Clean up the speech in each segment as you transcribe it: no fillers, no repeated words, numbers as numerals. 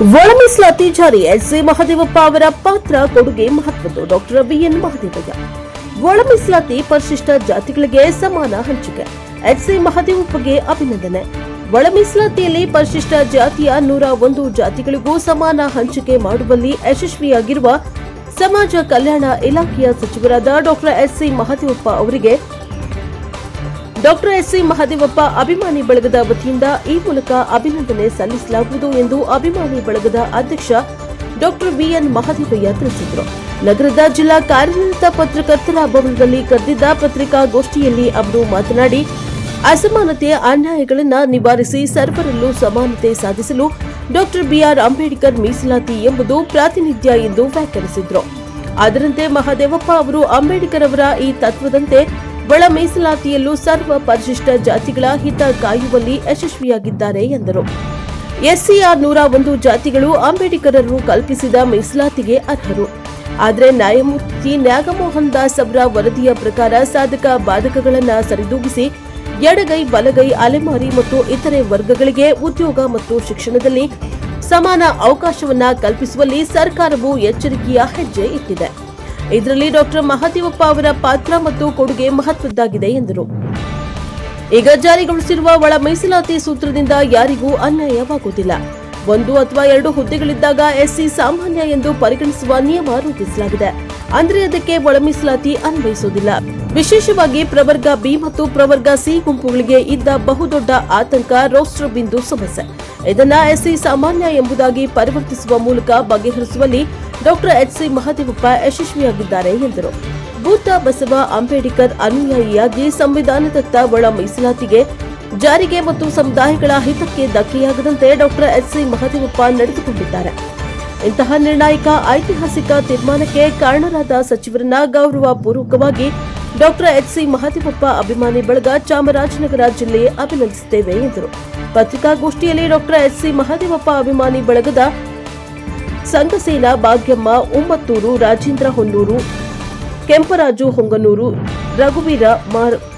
ಒಳ ಮೀಸಲಾತಿ ಜಾರಿ ಎಸ್ಸಿ ಮಹದೇವಪ್ಪ ಅವರ ಪಾತ್ರ ಕೊಡುಗೆ ಮಹತ್ವದ್ದು ಡಾಕ್ಟರ್ ಬಿಎನ್ ಮಹದೇವಯ್ಯ. ಒಳ ಮೀಸಲಾತಿ ಪರಿಶಿಷ್ಟ ಜಾತಿಗಳಿಗೆ ಸಮಾನ ಹಂಚಿಕೆ ಎಸ್ಸಿ ಮಹದೇವಪ್ಪಗೆ ಅಭಿನಂದನೆ. ಒಳ ಮೀಸಲಾತಿಯಲ್ಲಿ ಪರಿಶಿಷ್ಟ ಜಾತಿಯ 101 ಜಾತಿಗಳಿಗೂ ಸಮಾನ ಹಂಚಿಕೆ ಮಾಡುವಲ್ಲಿ ಯಶಸ್ವಿಯಾಗಿರುವ ಸಮಾಜ ಕಲ್ಯಾಣ ಇಲಾಖೆಯ ಸಚಿವರಾದ ಡಾಕ್ಟರ್ ಎಸ್ಸಿ ಮಹದೇವಪ್ಪ ಅವರಿಗೆ ಡಾಕ್ಟರ್ ಎಸ್ಸಿ ಮಹದೇವಪ್ಪ ಅಭಿಮಾನಿ ಬಳಗದ ವತಿಯಿಂದ ಈ ಮೂಲಕ ಅಭಿನಂದನೆ ಸಲ್ಲಿಸಲಾಗುವುದು ಎಂದು ಅಭಿಮಾನಿ ಬಳಗದ ಅಧ್ಯಕ್ಷ ಡಾಕ್ಟರ್ ಬಿಎನ್ ಮಹದೇವಯ್ಯ ತಿಳಿಸಿದರು. ನಗರದ ಜಿಲ್ಲಾ ಕಾರ್ಯನಿರತ ಪತ್ರಕರ್ತರ ಭವನದಲ್ಲಿ ಕರೆದಿದ್ದ ಪತ್ರಿಕಾಗೋಷ್ಠಿಯಲ್ಲಿ ಅವರು ಮಾತನಾಡಿ, ಅಸಮಾನತೆ ಅನ್ಯಾಯಗಳನ್ನು ನಿವಾರಿಸಿ ಸರ್ವರಲ್ಲೂ ಸಮಾನತೆ ಸಾಧಿಸಲು ಡಾಕ್ಟರ್ ಬಿಆರ್ ಅಂಬೇಡ್ಕರ್ ಮೀಸಲಾತಿ ಎಂಬುದು ಪ್ರಾತಿನಿಧ್ಯ ಎಂದು ವ್ಯಾಖ್ಯಾನಿಸಿದರು. ಅದರಂತೆ ಮಹದೇವಪ್ಪ ಅವರು ಅಂಬೇಡ್ಕರ್ ಅವರ ಈ ತತ್ವದಂತೆ ಒಳ ಮೀಸಲಾತಿಯಲ್ಲೂ ಸರ್ವ ಪರಿಶಿಷ್ಟ ಜಾತಿಗಳ ಹಿತ ಕಾಯುವಲ್ಲಿ ಯಶಸ್ವಿಯಾಗಿದ್ದಾರೆ ಎಂದರು. ಎಸ್ಸಿಯ 101 ಜಾತಿಗಳು ಅಂಬೇಡ್ಕರರು ಕಲ್ಪಿಸಿದ ಮೀಸಲಾತಿಗೆ ಅರ್ಹರು. ಆದರೆ ನ್ಯಾಯಮೂರ್ತಿ ನ್ಯಾಗಮೋಹನ್ ದಾಸ್ ಅವರ ವರದಿಯ ಪ್ರಕಾರ ಸಾಧಕ ಬಾಧಕಗಳನ್ನು ಸರಿದೂಗಿಸಿ ಎಡಗೈ ಬಲಗೈ ಅಲೆಮಾರಿ ಮತ್ತು ಇತರೆ ವರ್ಗಗಳಿಗೆ ಉದ್ಯೋಗ ಮತ್ತು ಶಿಕ್ಷಣದಲ್ಲಿ ಸಮಾನ ಅವಕಾಶವನ್ನ ಕಲ್ಪಿಸುವಲ್ಲಿ ಸರ್ಕಾರವು ಎಚ್ಚರಿಕೆಯ ಹೆಜ್ಜೆ ಇಟ್ಟಿದೆ. ಇದರಲ್ಲಿ ಡಾಕ್ಟರ್ ಮಹದೇವಪ್ಪ ಅವರ ಪಾತ್ರ ಮತ್ತು ಕೊಡುಗೆ ಮಹತ್ವದ್ದಾಗಿದೆ ಎಂದರು. ಈಗ ಜಾರಿಗೊಳಿಸಿರುವ ಒಳ ಮೀಸಲಾತಿ ಸೂತ್ರದಿಂದ ಯಾರಿಗೂ ಅನ್ಯಾಯವಾಗುವುದಿಲ್ಲ. 1 ಅಥವಾ 2 ಹುದ್ದೆಗಳಿದ್ದಾಗ ಎಸ್ಸಿ ಸಾಮಾನ್ಯ ಎಂದು ಪರಿಗಣಿಸುವ ನಿಯಮ ರೂಪಿಸಲಾಗಿದೆ. ಅಂದ್ರೆ ಅದಕ್ಕೆ ಒಳ ಮೀಸಲಾತಿ ಅನ್ವಯಿಸುವುದಿಲ್ಲ. ವಿಶೇಷವಾಗಿ ಪ್ರವರ್ಗ ಬಿ ಮತ್ತು ಪ್ರವರ್ಗ ಸಿ ಗುಂಪುಗಳಿಗೆ ಇದ್ದ ಬಹುದೊಡ್ಡ ಆತಂಕ ರೋಸ್ಟರ್ ಬಿಂದು ಸಮಸ್ಯೆ. ಇದನ್ನ ಎಸ್ಸಿ ಸಾಮಾನ್ಯ ಎಂಬುದಾಗಿ ಪರಿವರ್ತಿಸುವ ಮೂಲಕ ಬಗೆಹರಿಸುವಲ್ಲಿ ಡಾಕ್ಟರ್ ಎಚ್ಸಿ ಮಹದೇವಪ್ಪ ಯಶಸ್ವಿಯಾಗಿದ್ದಾರೆ ಎಂದರು. ಬುದ್ಧ ಬಸವ ಅಂಬೇಡ್ಕರ್ ಅನುಯಾಯಿಯಾಗಿ ಸಂವಿಧಾನದತ್ತ ಒಳ ಮೀಸಲಾತಿಗೆ ಜಾರಿಗೆ ಮತ್ತು ಸಮುದಾಯಗಳ ಹಿತಕ್ಕೆ ಧಕ್ಕೆಯಾಗದಂತೆ ಡಾಕ್ಟರ್ ಎಚ್ಸಿ ಮಹದೇವಪ್ಪ ನಡೆದುಕೊಂಡಿದ್ದಾರೆ. ಇಂತಹ ನಿರ್ಣಾಯಕ ಐತಿಹಾಸಿಕ ತೀರ್ಮಾನಕ್ಕೆ ಕಾರಣರಾದ ಸಚಿವರನ್ನ ಗೌರವ ಪೂರ್ವಕವಾಗಿ ಡಾಕ್ಟರ್ ಎಚ್ಸಿ ಮಹದೇವಪ್ಪ ಅಭಿಮಾನಿ ಬಳಗ ಚಾಮರಾಜನಗರ ಜಿಲ್ಲೆ ಅಭಿನಂದಿಸುತ್ತೇವೆ ಎಂದರು. ಪತ್ರಿಕಾಗೋಷ್ಠಿಯಲ್ಲಿ ಡಾಕ್ಟರ್ ಎಚ್ಸಿ ಮಹದೇವಪ್ಪ ಅಭಿಮಾನಿ ಬಳಗದ ಸಂಘಸೇನ ಭಾಗ್ಯಮ್ಮ ಉಮ್ಮತ್ತೂರು, ರಾಜೇಂದ್ರ ಹೊನ್ನೂರು, ಕೆಂಪರಾಜು ಹೊಂಗನೂರು, ರಘುವೀರ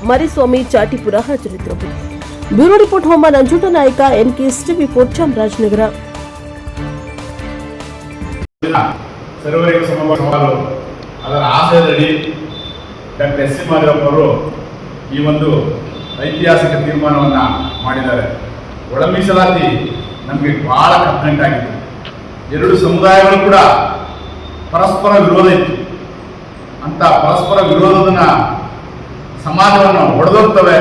ಮರಿಸ್ವಾಮಿ ಚಾಟಿಪುರ ಹಾಜರಿದ್ದರು. ಬ್ಯೂರೋ ರಿಪೋರ್ಟ್ ಹೋಮ ನಂಜುಂಡನಾಯಕ ಎನ್ಕೆ ಟಿವಿ ರಿಪೋರ್ಟ್ ಚಾಮರಾಜನಗರ. ಸರ್ವರಿಗೂ ಸವಾಲು ಅದರ ಆಶಯದಡಿ ಡಾಕ್ಟರ್ ಎಸ್ ಸಿ ಮಹದೇವಪ್ಪ ಅವರು ಈ ಒಂದು ಐತಿಹಾಸಿಕ ತೀರ್ಮಾನವನ್ನು ಮಾಡಿದ್ದಾರೆ. ಒಳ ಮೀಸಲಾತಿ ನಮಗೆ ಬಹಳ ಕಂಪ್ಲೇಂಟ್ ಆಗಿತ್ತು. 2 ಸಮುದಾಯಗಳು ಕೂಡ ಪರಸ್ಪರ ವಿರೋಧ ಇತ್ತು. ಅಂತ ಪರಸ್ಪರ ವಿರೋಧದನ್ನ ಸಮಾಜವನ್ನು ಒಡೆದೋಗ್ತವೆ,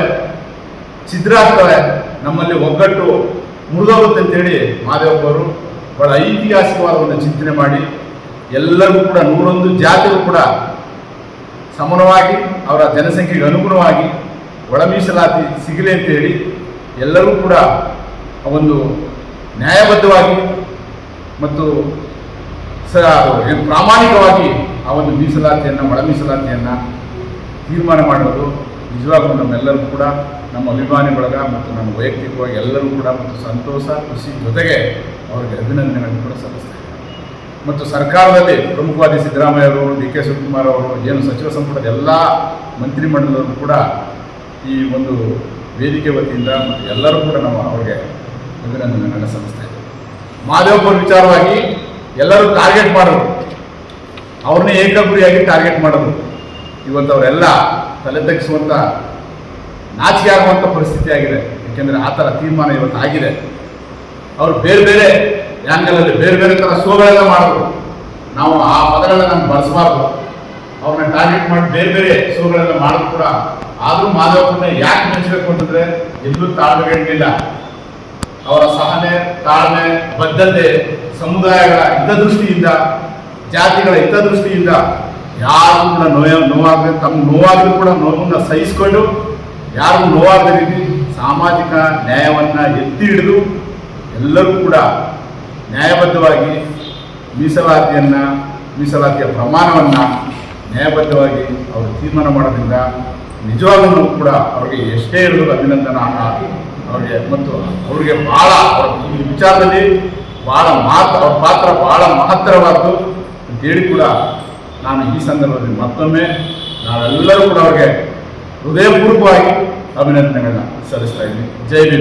ಛಿದ್ರ ಆಗ್ತವೆ, ನಮ್ಮಲ್ಲಿ ಒಗ್ಗಟ್ಟು ಮುರಿದೋಗುತ್ತೆ ಅಂತೇಳಿ ಮಹದೇವಪ್ಪ ಅವರು ಬಹಳ ಐತಿಹಾಸಿಕವಾದ ಒಂದು ಚಿಂತನೆ ಮಾಡಿ ಎಲ್ಲರಿಗೂ ಕೂಡ 101 ಜಾತಿಗೂ ಕೂಡ ಸಮಾನವಾಗಿ ಅವರ ಜನಸಂಖ್ಯೆಗೆ ಅನುಗುಣವಾಗಿ ಒಳ ಮೀಸಲಾತಿ ಸಿಗಲಿ ಅಂತೇಳಿ ಎಲ್ಲರೂ ಕೂಡ ಒಂದು ನ್ಯಾಯಬದ್ಧವಾಗಿ ಮತ್ತು ಪ್ರಾಮಾಣಿಕವಾಗಿ ಆ ಒಂದು ಮೀಸಲಾತಿಯನ್ನು ಒಳ ಮೀಸಲಾತಿಯನ್ನು ತೀರ್ಮಾನ ಮಾಡೋದು ನಿಜವಾಗ್ಲೂ ನಮ್ಮೆಲ್ಲರೂ ಕೂಡ ನಮ್ಮ ಅಭಿಮಾನಿ ಬಳಗ ಮತ್ತು ನಮ್ಮ ವೈಯಕ್ತಿಕವಾಗಿ ಎಲ್ಲರೂ ಕೂಡ ಮತ್ತು ಸಂತೋಷ ಖುಷಿ ಜೊತೆಗೆ ಅವರಿಗೆ ಅಭಿನಂದನೆಗಳನ್ನು ಕೂಡ ಸಲ್ಲಿಸ್ತಾರೆ. ಮತ್ತು ಸರ್ಕಾರದಲ್ಲಿ ಪ್ರಮುಖವಾದಿ ಸಿದ್ದರಾಮಯ್ಯ ಅವರು, ಡಿ.ಕೆ. ಶಿವಕುಮಾರ್ ಅವರು, ಏನು ಸಚಿವ ಸಂಪುಟದ ಎಲ್ಲ ಮಂತ್ರಿಮಂಡಲರು ಕೂಡ ಈ ಒಂದು ವೇದಿಕೆ ವತಿಯಿಂದ ಮತ್ತು ಎಲ್ಲರೂ ಕೂಡ ನಾವು ಅವರಿಗೆ ಅಭಿನಂದನೆಗಳನ್ನು ಸಲ್ಲಿಸ್ತಾ ಇದ್ದೇವೆ. ಮಹದೇವಪ್ಪರ ವಿಚಾರವಾಗಿ ಎಲ್ಲರೂ ಟಾರ್ಗೆಟ್ ಮಾಡೋದು, ಅವ್ರನ್ನೇ ಏಕಗುರಿಯಾಗಿ ಟಾರ್ಗೆಟ್ ಮಾಡೋದು, ಇವತ್ತು ಅವರೆಲ್ಲ ತಲೆ ತಗ್ಗಿಸುವಂಥ ನಾಚಿಕೆ ಆಗುವಂಥ ಪರಿಸ್ಥಿತಿ ಆಗಿದೆ. ಏಕೆಂದರೆ ಆ ಥರ ತೀರ್ಮಾನ ಇವತ್ತು ಆಗಿದೆ. ಅವರು ಬೇರೆ ಬೇರೆ ಆ್ಯಂಗಲಲ್ಲಿ ಬೇರೆ ಬೇರೆ ಥರ ಶೋಗಳೆಲ್ಲ ಮಾಡೋದು. ನಾವು ಆ ಪದಗಳನ್ನ ನಮ್ಗೆ ಬಳಸಬಾರ್ದು. ಅವ್ರನ್ನ ಟಾರ್ಗೆಟ್ ಮಾಡಿ ಬೇರೆ ಬೇರೆ ಶೋಗಳೆಲ್ಲ ಮಾಡೋದು ಕೂಡ. ಆದರೂ ಮಹದೇವಪ್ಪನ ಯಾಕೆ ಮೆಚ್ಚಬೇಕು ಅಂತಂದರೆ ಎಲ್ಲೂ ತಾಳ್ಮೆಗಳಿಲ್ಲ. ಅವರ ಸಹನೆ, ತಾಳ್ಮೆ, ಬದ್ಧತೆ, ಸಮುದಾಯಗಳ ಹಿತದೃಷ್ಟಿಯಿಂದ, ಜಾತಿಗಳ ಹಿತದೃಷ್ಟಿಯಿಂದ ಯಾರು ಕೂಡ ನೋವಾಗದೆ, ತಮ್ಮ ನೋವಾಗಲೂ ಕೂಡ ನೋವನ್ನು ಸಹಿಸಿಕೊಂಡು ಯಾರು ನೋವಾಗದ ರೀತಿ ಸಾಮಾಜಿಕ ನ್ಯಾಯವನ್ನು ಎತ್ತಿ ಹಿಡಿದು ಎಲ್ಲರೂ ಕೂಡ ನ್ಯಾಯಬದ್ಧವಾಗಿ ಮೀಸಲಾತಿಯ ಪ್ರಮಾಣವನ್ನು ನ್ಯಾಯಬದ್ಧವಾಗಿ ಅವರು ತೀರ್ಮಾನ ಮಾಡೋದ್ರಿಂದ ನಿಜವಾಗ್ಲೂ ಕೂಡ ಅವರಿಗೆ ಎಷ್ಟೇ ಹೇಳಿದ್ರು ಅಭಿನಂದನ ಅವರಿಗೆ. ಮತ್ತು ಅವರಿಗೆ ಭಾಳ ಈ ವಿಚಾರದಲ್ಲಿ ಅವ್ರ ಪಾತ್ರ ಭಾಳ ಮಹತ್ತರವಾದ್ದು ಅಂತೇಳಿ ಕೂಡ ನಾನು ಈ ಸಂದರ್ಭದಲ್ಲಿ ಮತ್ತೊಮ್ಮೆ ನಾವೆಲ್ಲರೂ ಕೂಡ ಅವರಿಗೆ ಹೃದಯಪೂರ್ವಕವಾಗಿ ಅಭಿನಂದನೆಗಳನ್ನ ಸಲ್ಲಿಸ್ತಾ ಇದ್ದೀನಿ. ಜೈ ಭೀಮ್.